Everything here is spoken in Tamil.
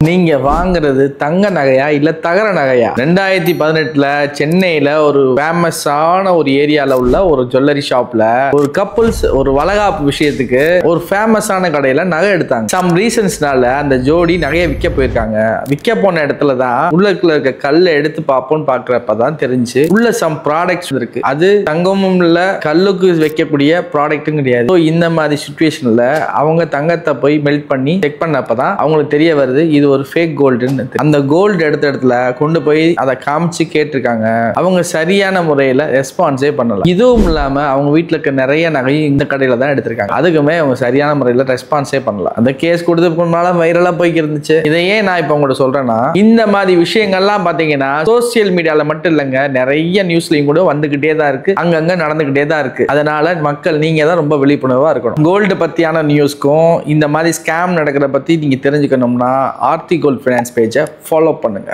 நீங்க வாங்குறது தங்க நகையா இல்ல தகர நகையா? 2018ல சென்னையில ஒரு ஃபேமஸான ஒரு ஏரியால உள்ள ஒரு ஜுவல்லரி ஷாப்ல ஒரு கப்புள்ஸ் ஒரு வளகாப்பு விஷயத்துக்கு ஒரு ஃபேமஸான கடையில நகை எடுத்தாங்க. சம் ரீசன்ஸ்னால அந்த ஜோடி நகையை விற்க போயிருக்காங்க. விற்க போன இடத்துல தான் உள்ளுக்குள்ள இருக்க கல்லை எடுத்து பார்ப்போம்னு பாக்குறப்பதான் தெரிஞ்சு உள்ள சம் ப்ராடக்ட்ஸ் இருக்கு. அது தங்கமும் இல்ல, கல்லுக்கு வைக்கக்கூடிய ப்ராடக்ட்டும் கிடையாது. இந்த மாதிரி சிச்சுவேஷன்ல அவங்க தங்கத்தை போய் மெல்ட் பண்ணி செக் பண்ணப்பதான் அவங்களுக்கு தெரிய வருது இது ஒரு ஃபேக் கோல்டுன்னு. அந்த கோல்டு எடுத்த இடத்துல கொண்டு போய் அதை காமிச்சு கேட்டிருக்காங்க. அவங்க சரியான முறையில ரெஸ்பான்ஸே பண்ணல. இதுவும் இல்லாம அவங்க வீட்டுல இருக்க நிறைய நகை இந்த கடையில தான் எடுத்திருக்காங்க. அதுக்குமே அவங்க சரியான முறையில ரெஸ்பான்ஸே பண்ணல. அந்த கேஸ் கொடுத்ததுனால வைரலா போய்க்கு இருந்துச்சு. இதையே நான் இப்ப உங்கள்ட்ட சொல்றேன்னா, இந்த மாதிரி விஷயங்கள்லாம் பாத்தீங்கன்னா சோசியல் மீடியால மட்டும் இல்லைங்க, நிறைய நியூஸ்லயும் கூட வந்துகிட்டே தான் இருக்கு, அங்கங்க நடந்துகிட்டே தான் இருக்கு. அதனால மக்கள் நீங்க தான் ரொம்ப விழிப்புணர்வா இருக்கணும். கோல்டு பத்தியான நியூஸ்க்கும் இந்த மாதிரி ஸ்கேம் நடக்கிற பத்தி நீங்க தெரிஞ்சுக்கணும்னா ஆர்த்தி கோல்ட் ஃபைனான்ஸ் பேஜை ஃபாலோ பண்ணுங்க.